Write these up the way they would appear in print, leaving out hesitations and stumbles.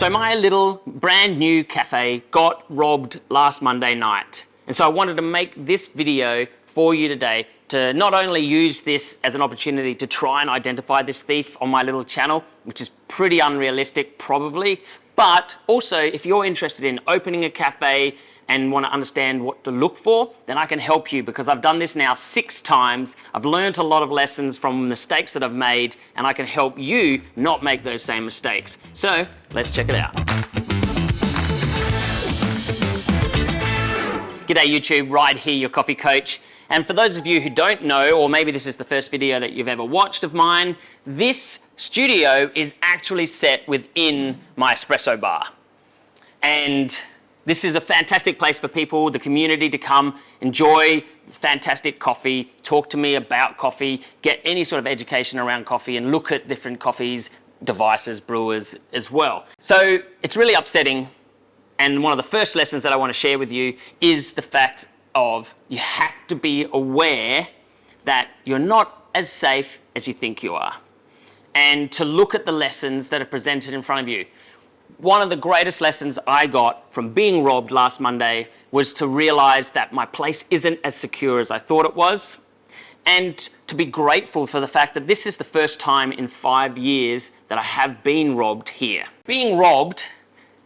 So my little brand new cafe got robbed last Monday night. And so I wanted to make this video for you today to not only use this as an opportunity to try and identify this thief on my little channel, which is pretty unrealistic probably, but also if you're interested in opening a cafe and want to understand what to look for, then I can help you because I've done this now 6 times. I've learned a lot of lessons from mistakes that I've made, and I can help you not make those same mistakes. So let's check it out. G'day YouTube, Ride here, your coffee coach. And for those of you who don't know, or maybe this is the first video that you've ever watched of mine, this studio is actually set within my espresso bar. And this is a fantastic place for people, the community, to come enjoy fantastic coffee, talk to me about coffee, get any sort of education around coffee, and look at different coffees, devices, brewers as well. So it's really upsetting. And one of the first lessons that I want to share with you is the fact of you have to be aware that you're not as safe as you think you are, and to look at the lessons that are presented in front of you. One of the greatest lessons I got from being robbed last Monday was to realize that my place isn't as secure as I thought it was, and to be grateful for the fact that this is the first time in 5 years that I have been robbed here. Being robbed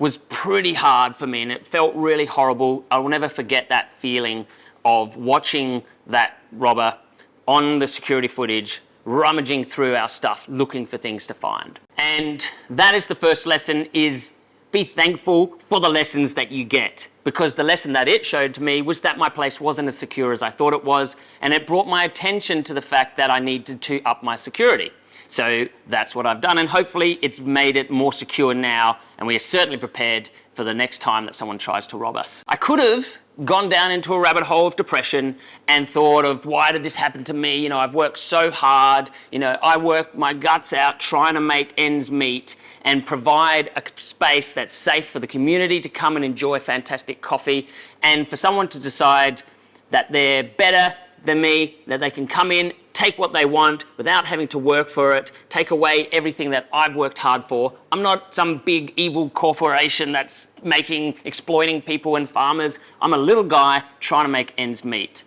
was pretty hard for me and it felt really horrible. I will never forget that feeling of watching that robber on the security footage rummaging through our stuff looking for things to find. And that is the first lesson, is be thankful for the lessons that you get, because the lesson that it showed to me was that my place wasn't as secure as I thought it was, and it brought my attention to the fact that I needed to up my security. So that's what I've done, and hopefully it's made it more secure now, and we are certainly prepared for the next time that someone tries to rob us. I could have gone down into a rabbit hole of depression and thought of, why did this happen to me? You know, I've worked so hard, you know, I work my guts out trying to make ends meet and provide a space that's safe for the community to come and enjoy fantastic coffee, and for someone to decide that they're better than me, that they can come in, take what they want without having to work for it, take away everything that I've worked hard for. I'm not some big evil corporation that's exploiting people and farmers. I'm a little guy trying to make ends meet.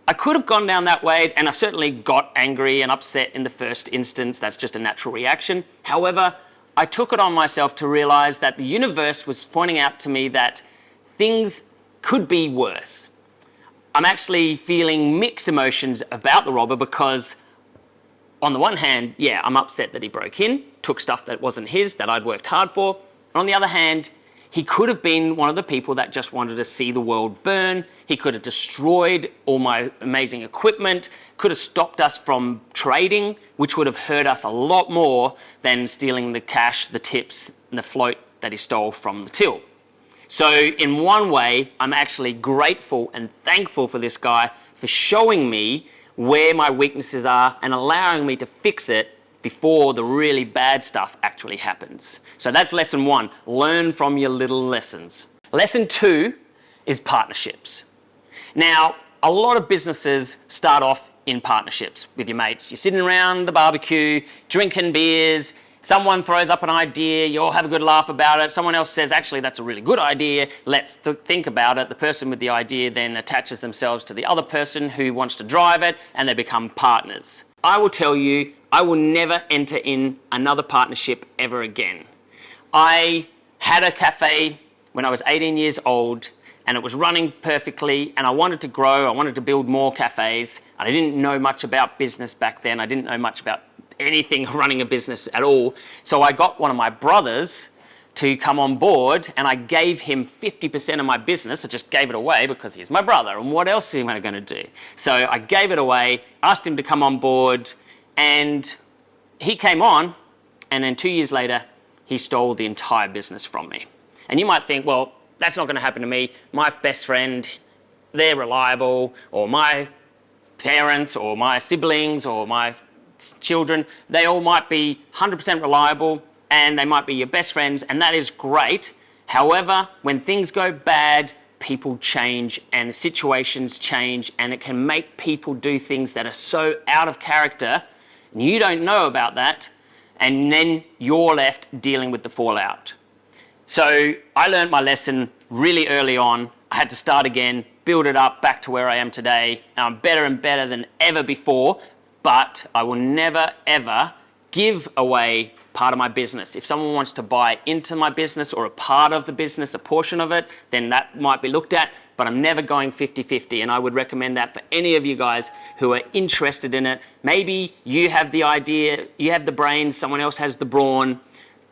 I could have gone down that way, and I certainly got angry and upset in the first instance. That's just a natural reaction. However, I took it on myself to realize that the universe was pointing out to me that things could be worse. I'm actually feeling mixed emotions about the robber because on the one hand, yeah, I'm upset that he broke in, took stuff that wasn't his, that I'd worked hard for. And on the other hand, he could have been one of the people that just wanted to see the world burn. He could have destroyed all my amazing equipment, could have stopped us from trading, which would have hurt us a lot more than stealing the cash, the tips, and the float that he stole from the till. So in one way, I'm actually grateful and thankful for this guy for showing me where my weaknesses are and allowing me to fix it before the really bad stuff actually happens. So that's lesson 1, learn from your little lessons. Lesson 2 is partnerships. Now, a lot of businesses start off in partnerships with your mates. You're sitting around the barbecue, drinking beers, someone throws up an idea, you all have a good laugh about it, someone else says, actually, that's a really good idea, let's think about it. The person with the idea then attaches themselves to the other person who wants to drive it, and they become partners. I will tell you, I will never enter in another partnership ever again. I had a cafe when I was 18 years old, and it was running perfectly, and I wanted to grow, I wanted to build more cafes, and I didn't know much about business back then. I didn't know much about anything running a business at all. So I got one of my brothers to come on board, and I gave him 50% of my business. I just gave it away because he's my brother, and what else am I going to do? So I gave it away, asked him to come on board, and he came on, and then 2 years later, he stole the entire business from me. And you might think, well, that's not going to happen to me. My best friend, they're reliable, or my parents, or my siblings, or my children, they all might be 100% reliable, and they might be your best friends, and that is great. However, when things go bad, people change and situations change, and it can make people do things that are so out of character, and you don't know about that, and then you're left dealing with the fallout. So I learned my lesson really early on. I had to start again, build it up back to where I am today. And I'm better and better than ever before, but I will never, ever give away part of my business. If someone wants to buy into my business or a part of the business, a portion of it, then that might be looked at, but I'm never going 50-50. And I would recommend that for any of you guys who are interested in it. Maybe you have the idea, you have the brains, someone else has the brawn.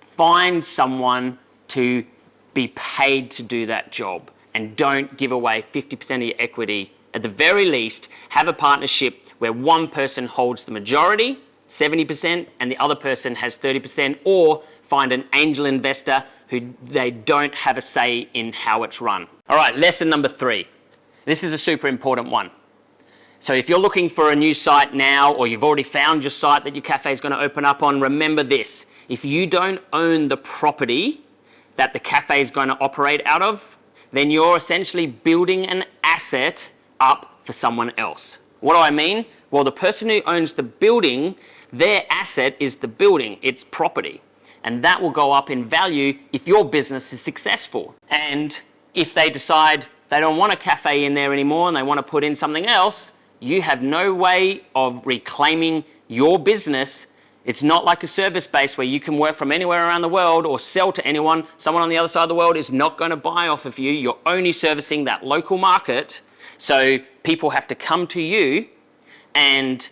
Find someone to be paid to do that job, and don't give away 50% of your equity. At the very least, have a partnership where one person holds the majority, 70%, and the other person has 30%, or find an angel investor who they don't have a say in how it's run. All right, lesson number 3. This is a super important one. So if you're looking for a new site now, or you've already found your site that your cafe is going to open up on, remember this. If you don't own the property that the cafe is going to operate out of, then you're essentially building an asset up for someone else. What do I mean? Well, the person who owns the building, their asset is the building, it's property. And that will go up in value if your business is successful. And if they decide they don't want a cafe in there anymore and they want to put in something else, you have no way of reclaiming your business. It's not like a service base where you can work from anywhere around the world or sell to anyone. Someone on the other side of the world is not going to buy off of you. You're only servicing that local market. So people have to come to you, and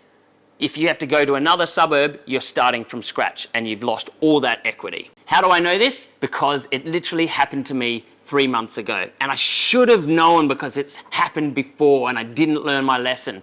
if you have to go to another suburb, you're starting from scratch and you've lost all that equity. How do I know this? Because it literally happened to me 3 months ago, and I should have known because it's happened before and I didn't learn my lesson.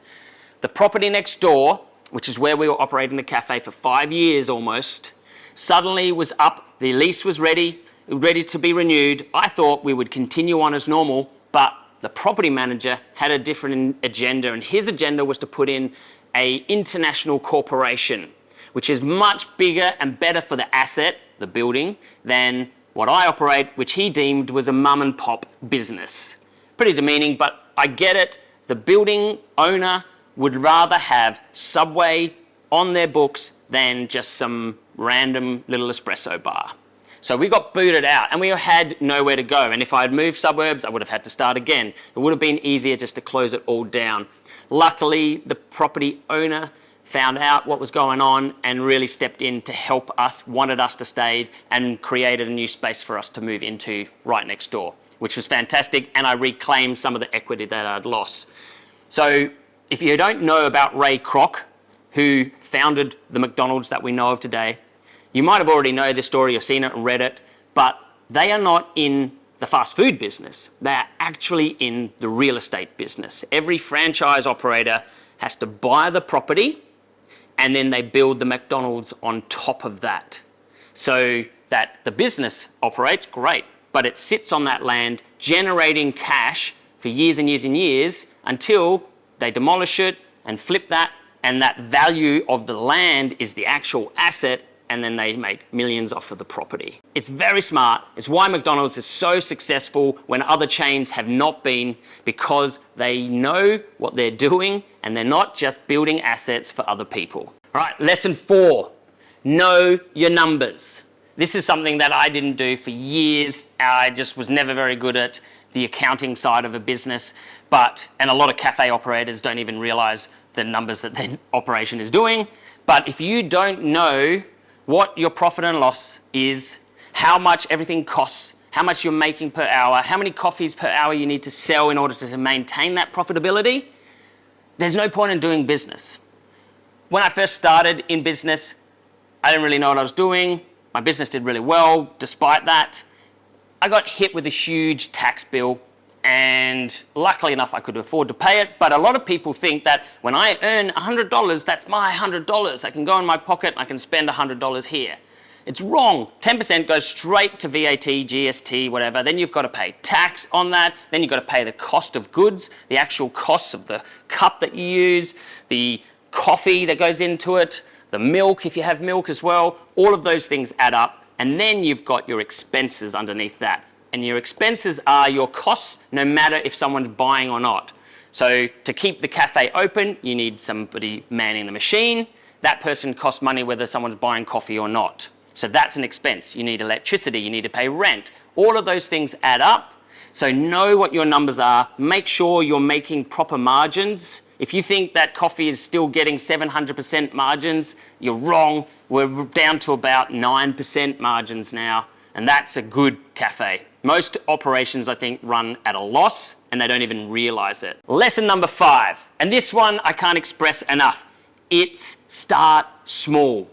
The property next door, which is where we were operating the cafe for 5 years almost, suddenly was up. The lease was ready to be renewed. I thought we would continue on as normal, but the property manager had a different agenda, and his agenda was to put in an international corporation, which is much bigger and better for the asset, the building, than what I operate, which he deemed was a mum and pop business. Pretty demeaning, but I get it. The building owner would rather have Subway on their books than just some random little espresso bar. So we got booted out and we had nowhere to go. And if I had moved suburbs, I would have had to start again. It would have been easier just to close it all down. Luckily, the property owner found out what was going on and really stepped in to help us, wanted us to stay, and created a new space for us to move into right next door, which was fantastic. And I reclaimed some of the equity that I'd lost. So if you don't know about Ray Kroc, who founded the McDonald's that we know of today, you might have already know this story or seen it and read it, but they are not in the fast food business. They are actually in the real estate business. Every franchise operator has to buy the property and then they build the McDonald's on top of that. So that the business operates great, but it sits on that land generating cash for years and years and years until they demolish it and flip that, and that value of the land is the actual asset, and then they make millions off of the property. It's very smart. It's why McDonald's is so successful when other chains have not been, because they know what they're doing and they're not just building assets for other people. All right, lesson 4, know your numbers. This is something that I didn't do for years. I just was never very good at the accounting side of a business, and a lot of cafe operators don't even realize the numbers that their operation is doing. But if you don't know what your profit and loss is, how much everything costs, how much you're making per hour, how many coffees per hour you need to sell in order to maintain that profitability, there's no point in doing business. When I first started in business, I didn't really know what I was doing. My business did really well. Despite that, I got hit with a huge tax bill, and luckily enough I could afford to pay it. But a lot of people think that when I earn $100, that's my $100. I can go in my pocket and I can spend $100 here. It's wrong. 10% goes straight to VAT, GST, whatever. Then you've got to pay tax on that. Then you've got to pay the cost of goods, the actual costs of the cup that you use, the coffee that goes into it, the milk if you have milk as well. All of those things add up. And then you've got your expenses underneath that. And your expenses are your costs, no matter if someone's buying or not. So to keep the cafe open, you need somebody manning the machine. That person costs money whether someone's buying coffee or not. So that's an expense. You need electricity, you need to pay rent. All of those things add up. So know what your numbers are. Make sure you're making proper margins. If you think that coffee is still getting 700% margins, you're wrong. We're down to about 9% margins now, and that's a good cafe. Most operations, I think, run at a loss, and they don't even realize it. Lesson number 5, and this one I can't express enough. It's start small.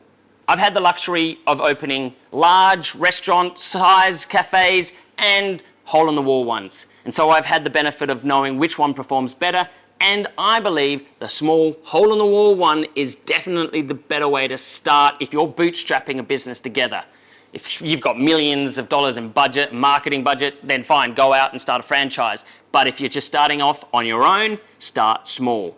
I've had the luxury of opening large restaurant-sized cafes and hole-in-the-wall ones. And so I've had the benefit of knowing which one performs better, and I believe the small hole-in-the-wall one is definitely the better way to start if you're bootstrapping a business together. If you've got millions of dollars in budget, marketing budget, then fine, go out and start a franchise. But if you're just starting off on your own, start small.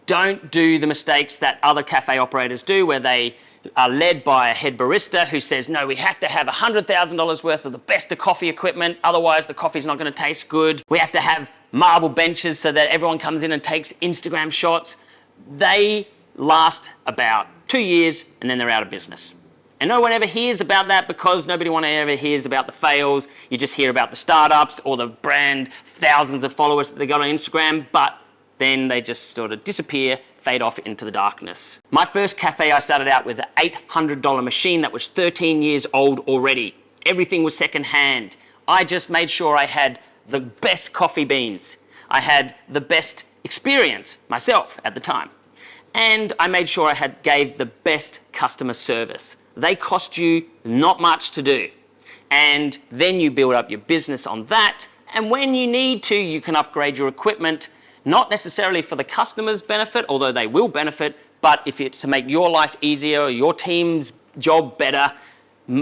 Don't do the mistakes that other cafe operators do where they are led by a head barista who says, no, we have to have $100,000 worth of the best of coffee equipment, otherwise the coffee's not going to taste good. We have to have marble benches so that everyone comes in and takes Instagram shots. They last about 2 years and then they're out of business. And no one ever hears about that because nobody ever hears about the fails. You just hear about the startups or the brand, thousands of followers that they got on Instagram, but then they just sort of disappear, fade off into the darkness. My first cafe, I started out with an $800 machine that was 13 years old already. Everything was secondhand. I just made sure I had the best coffee beans. I had the best experience myself at the time. And I made sure I gave the best customer service. They cost you not much to do. And then you build up your business on that. And when you need to, you can upgrade your equipment, not necessarily for the customer's benefit, although they will benefit, but if it's to make your life easier, or your team's job better,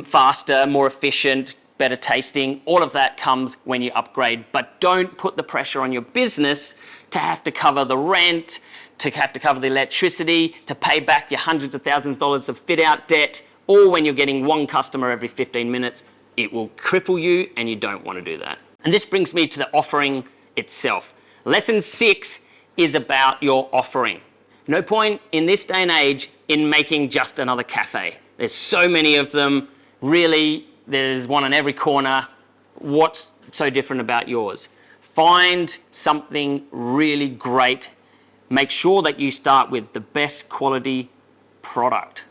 faster, more efficient, better tasting, all of that comes when you upgrade. But don't put the pressure on your business to have to cover the rent, to have to cover the electricity, to pay back your hundreds of thousands of dollars of fit out debt, or when you're getting one customer every 15 minutes. It will cripple you and you don't want to do that. And this brings me to the offering itself. Lesson 6 is about your offering. No point in this day and age in making just another cafe. There's so many of them. Really, there's one on every corner. What's so different about yours? Find something really great. Make sure that you start with the best quality product.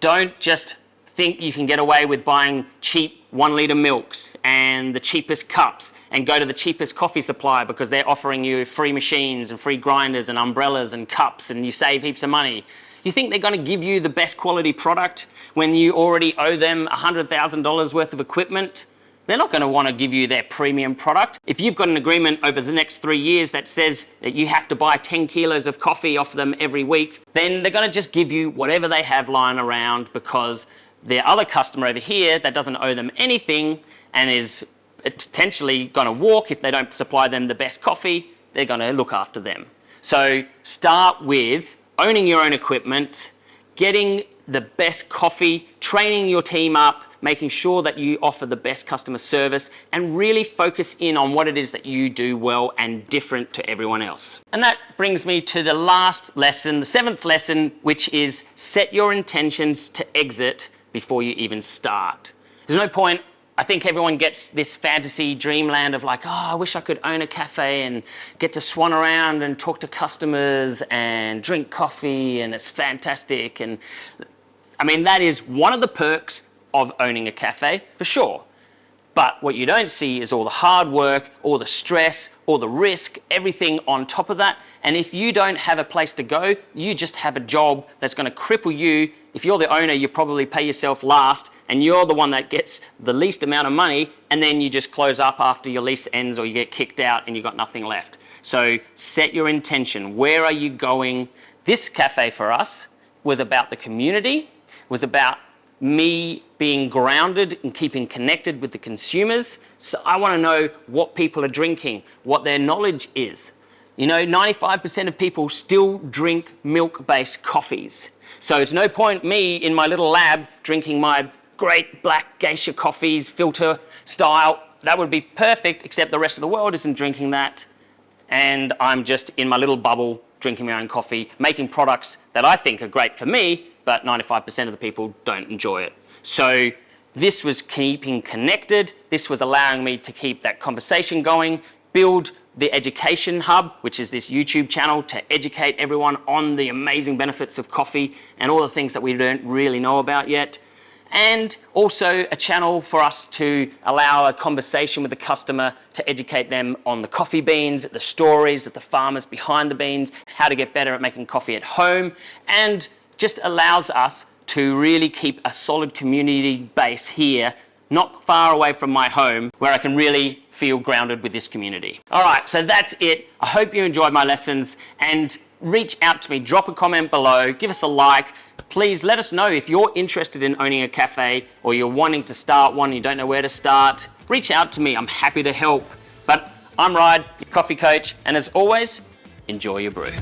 Don't just think you can get away with buying cheap 1 litre milks and the cheapest cups and go to the cheapest coffee supplier because they're offering you free machines and free grinders and umbrellas and cups and you save heaps of money. You think they're going to give you the best quality product when you already owe them $100,000 worth of equipment? They're not going to want to give you their premium product. If you've got an agreement over the next 3 years that says that you have to buy 10 kilos of coffee off them every week, then they're going to just give you whatever they have lying around because their other customer over here that doesn't owe them anything and is potentially going to walk if they don't supply them the best coffee, they're going to look after them. So start with owning your own equipment, getting the best coffee, training your team up, making sure that you offer the best customer service and really focus in on what it is that you do well and different to everyone else. And that brings me to the last lesson, the 7th lesson, which is set your intentions to exit before you even start. There's no point, I think everyone gets this fantasy dreamland of like, oh, I wish I could own a cafe and get to swan around and talk to customers and drink coffee and it's fantastic. And I mean, that is one of the perks of owning a cafe, for sure. But what you don't see is all the hard work, all the stress, all the risk, everything on top of that. And if you don't have a place to go, you just have a job that's going to cripple you. If you're the owner, you probably pay yourself last and you're the one that gets the least amount of money and then you just close up after your lease ends or you get kicked out and you've got nothing left. So set your intention. Where are you going? This cafe for us was about the community, was about me being grounded and keeping connected with the consumers. So I want to know what people are drinking, what their knowledge is. You know, 95% of people still drink milk-based coffees. So it's no point me in my little lab drinking my great black geisha coffees, filter style. That would be perfect, except the rest of the world isn't drinking that. And I'm just in my little bubble drinking my own coffee, making products that I think are great for me, but 95% of the people don't enjoy it. So this was keeping connected. This was allowing me to keep that conversation going, build the education hub, which is this YouTube channel to educate everyone on the amazing benefits of coffee and all the things that we don't really know about yet. And also a channel for us to allow a conversation with the customer to educate them on the coffee beans, the stories of the farmers behind the beans, how to get better at making coffee at home, and just allows us to really keep a solid community base here, not far away from my home, where I can really feel grounded with this community. All right, so that's it. I hope you enjoyed my lessons, and reach out to me, drop a comment below, give us a like. Please let us know if you're interested in owning a cafe or you're wanting to start one and you don't know where to start. Reach out to me, I'm happy to help. But I'm Ryan, your coffee coach, and as always, enjoy your brew.